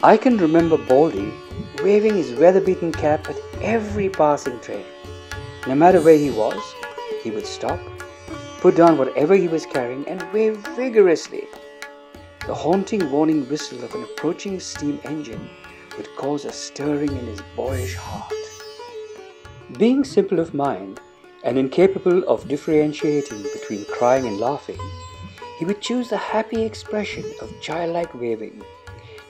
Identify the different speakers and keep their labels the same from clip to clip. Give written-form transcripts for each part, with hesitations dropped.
Speaker 1: I can remember Baldy waving his weather-beaten cap at every passing train. No matter where he was, he would stop, put down whatever he was carrying and wave vigorously. The haunting warning whistle of an approaching steam engine would cause a stirring in his boyish heart. Being simple of mind and incapable of differentiating between crying and laughing, he would choose the happy expression of childlike waving.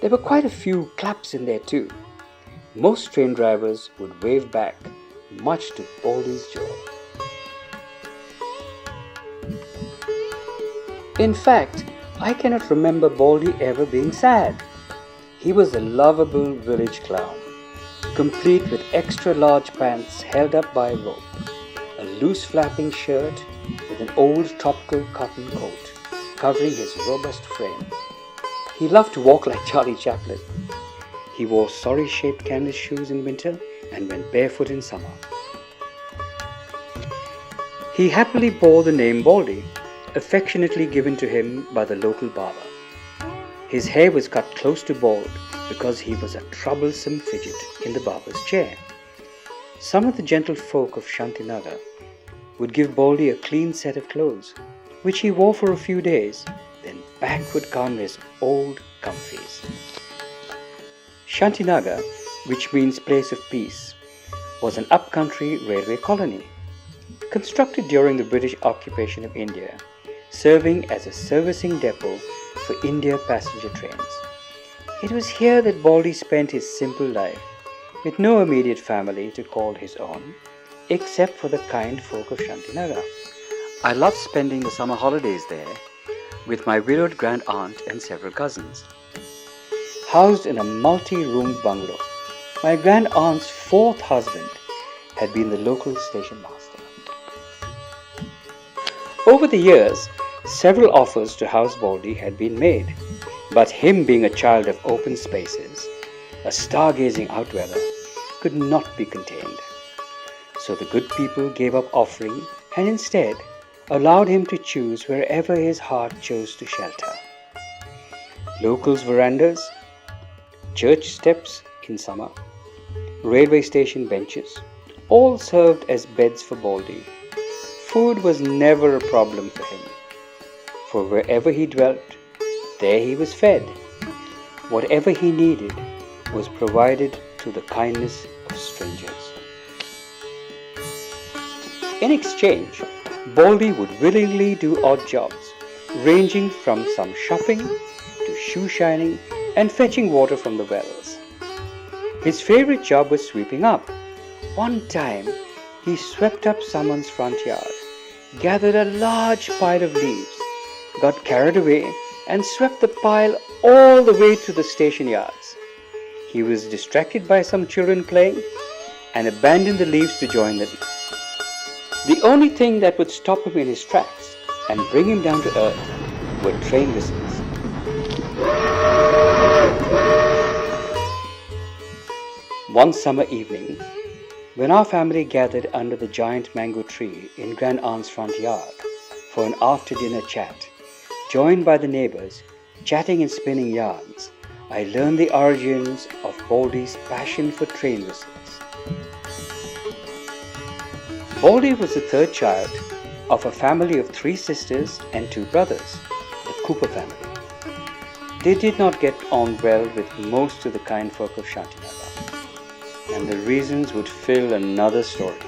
Speaker 1: There were quite a few claps in there too. Most train drivers would wave back, much to Baldy's joy. In fact, I cannot remember Baldy ever being sad. He was a lovable village clown, complete with extra large pants held up by a rope, a loose flapping shirt with an old tropical cotton coat covering his robust frame. He loved to walk like Charlie Chaplin. He wore sorry-shaped canvas shoes in winter and went barefoot in summer. He happily bore the name Baldy, affectionately given to him by the local barber. His hair was cut close to bald because he was a troublesome fidget in the barber's chair. Some of the gentle folk of Shantinagar would give Baldy a clean set of clothes, which he wore for a few days. Then back would come his old comfies. Shantinagar, which means place of peace, was an upcountry railway colony, constructed during the British occupation of India, serving as a servicing depot for India passenger trains. It was here that Baldy spent his simple life, with no immediate family to call his own, except for the kind folk of Shantinagar. I loved spending the summer holidays there, with my widowed grand aunt and several cousins. Housed in a multi-roomed bungalow, my grand aunt's fourth husband had been the local station master. Over the years, several offers to house Baldy had been made, but him being a child of open spaces, a stargazing outdweller, could not be contained. So the good people gave up offering and instead allowed him to choose wherever his heart chose to shelter. Locals' verandas, church steps in summer, railway station benches, all served as beds for Baldy. Food was never a problem for him, for wherever he dwelt, there he was fed. Whatever he needed was provided through the kindness of strangers. In exchange, Baldy would willingly do odd jobs, ranging from some shopping to shoe shining and fetching water from the wells. His favorite job was sweeping up. One time, he swept up someone's front yard, gathered a large pile of leaves, got carried away and swept the pile all the way to the station yards. He was distracted by some children playing and abandoned the leaves to join them. The only thing that would stop him in his tracks and bring him down to earth were train whistles. One summer evening, when our family gathered under the giant mango tree in Grand Aunt's front yard for an after-dinner chat, joined by the neighbors, chatting and spinning yarns, I learned the origins of Baldy's passion for train whistles. Baldy was the third child of a family of 3 sisters and 2 brothers, the Cooper family. They did not get on well with most of the kind folk of Shantinagar, and the reasons would fill another story.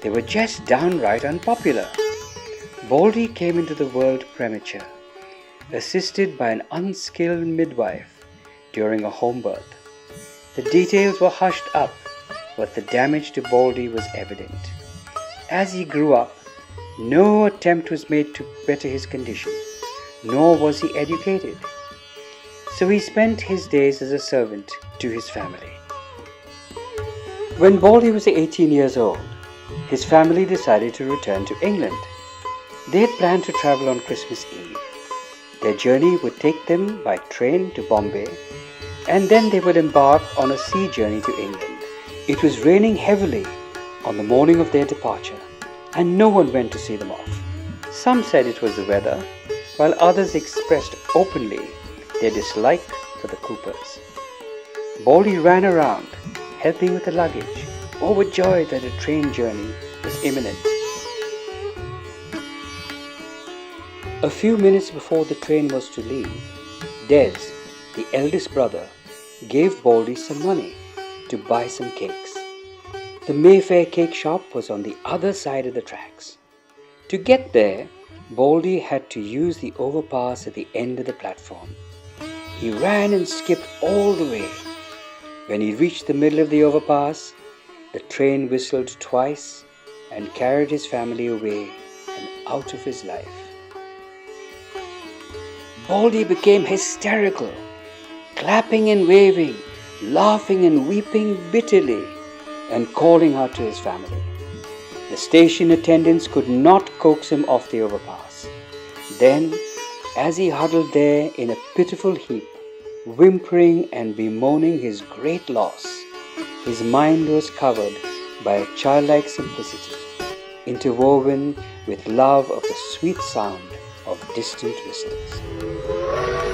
Speaker 1: They were just downright unpopular. Baldy came into the world premature, assisted by an unskilled midwife during a home birth. The details were hushed up, but the damage to Baldy was evident. As he grew up, no attempt was made to better his condition, nor was he educated. So he spent his days as a servant to his family. When Baldy was 18 years old, his family decided to return to England. They had planned to travel on Christmas Eve. Their journey would take them by train to Bombay, and then they would embark on a sea journey to England. It was raining heavily on the morning of their departure, and no one went to see them off. Some said it was the weather, while others expressed openly their dislike for the Coopers. Baldy ran around, helping with the luggage, overjoyed that a train journey was imminent. A few minutes before the train was to leave, Des, the eldest brother, gave Baldy some money to buy some cakes. The Mayfair cake shop was on the other side of the tracks. To get there, Baldy had to use the overpass at the end of the platform. He ran and skipped all the way. When he reached the middle of the overpass, the train whistled twice and carried his family away and out of his life. Baldy became hysterical, clapping and waving, laughing and weeping bitterly, and calling out to his family. The station attendants could not coax him off the overpass. Then, as he huddled there in a pitiful heap, whimpering and bemoaning his great loss, his mind was covered by a childlike simplicity, interwoven with love of the sweet sound of distant whistles.